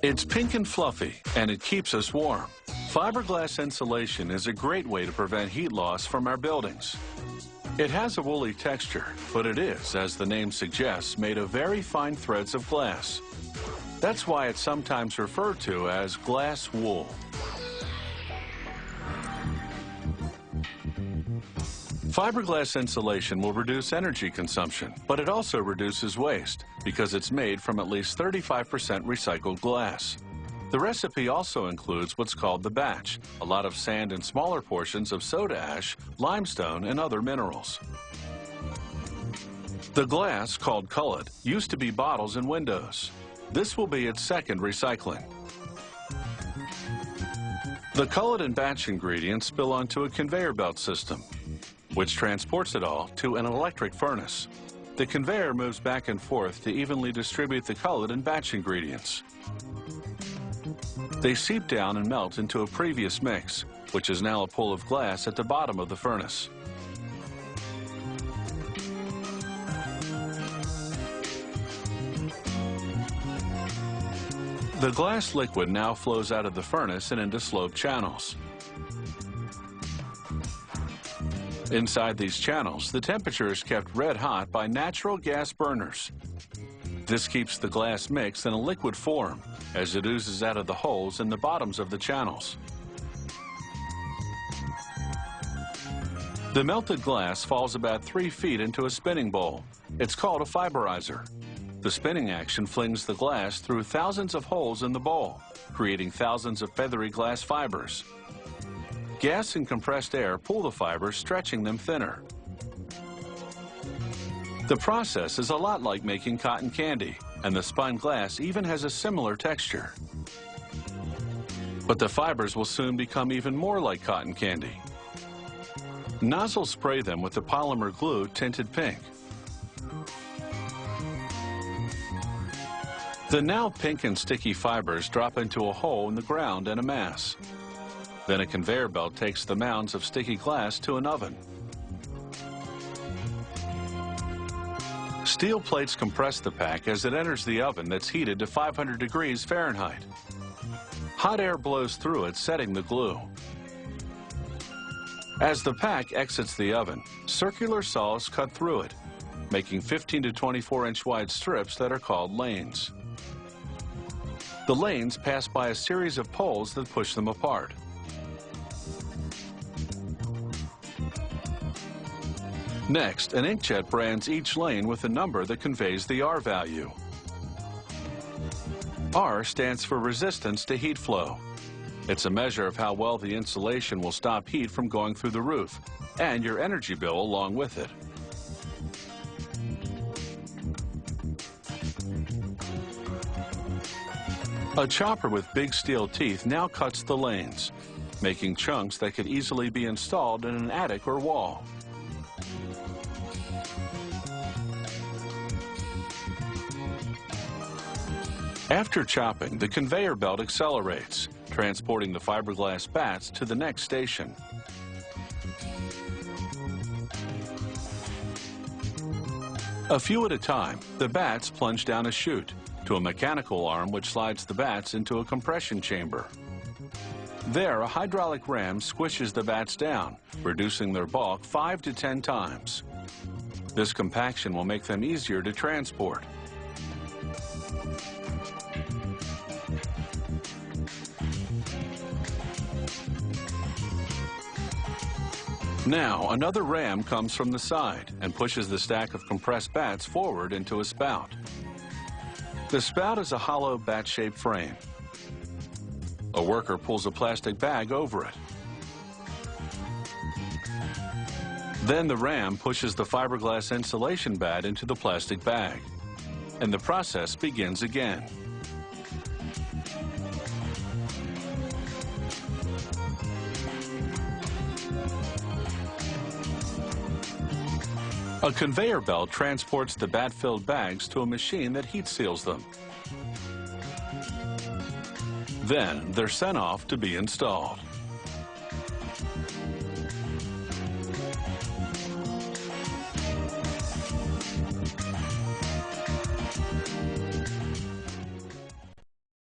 It's pink and fluffy, and it keeps us warm. Fiberglass insulation is a great way to prevent heat loss from our buildings. It has a woolly texture, but it is, as the name suggests, made of very fine threads of glass. That's why it's sometimes referred to as glass wool. Fiberglass insulation will reduce energy consumption, but it also reduces waste because it's made from at least 35% recycled glass. The recipe also includes what's called the batch, a lot of sand and smaller portions of soda ash, limestone, and other minerals. The glass, called cullet, used to be bottles and windows. This will be its second recycling. The cullet and batch ingredients spill onto a conveyor belt system, which transports it all to an electric furnace. The conveyor moves back and forth to evenly distribute the cullet and batch ingredients. They seep down and melt into a previous mix, which is now a pool of glass at the bottom of the furnace. The glass liquid now flows out of the furnace and into sloped channels. Inside these channels, the temperature is kept red hot by natural gas burners. This keeps the glass mix in a liquid form as it oozes out of the holes in the bottoms of the channels. The melted glass falls about 3 feet into a spinning bowl. It's called a fiberizer. The spinning action flings the glass through thousands of holes in the bowl, creating thousands of feathery glass fibers. Gas and compressed air pull the fibers, stretching them thinner. The process is a lot like making cotton candy, and the spun glass even has a similar texture. But the fibers will soon become even more like cotton candy. Nozzles spray them with the polymer glue tinted pink. The now pink and sticky fibers drop into a hole in the ground and amass. Then a conveyor belt takes the mounds of sticky glass to an oven. Steel plates compress the pack as it enters the oven that's heated to 500 degrees Fahrenheit. Hot air blows through it, setting the glue. As the pack exits the oven, circular saws cut through it, making 15 to 24-inch wide strips that are called lanes. The lanes pass by a series of poles that push them apart. Next, an inkjet brands each lane with a number that conveys the R value. R stands for resistance to heat flow. It's a measure of how well the insulation will stop heat from going through the roof, and your energy bill along with it. A chopper with big steel teeth now cuts the lanes, making chunks that could easily be installed in an attic or wall. After chopping, the conveyor belt accelerates, transporting the fiberglass bats to the next station. A few at a time, the bats plunge down a chute to a mechanical arm which slides the bats into a compression chamber. There, a hydraulic ram squishes the bats down, reducing their bulk 5 to 10 times. This compaction will make them easier to transport. Now, another ram comes from the side and pushes the stack of compressed bats forward into a spout. The spout is a hollow bat-shaped frame. A worker pulls a plastic bag over it. Then the ram pushes the fiberglass insulation bat into the plastic bag, and the process begins again. A conveyor belt transports the bat-filled bags to a machine that heat seals them. Then they're sent off to be installed.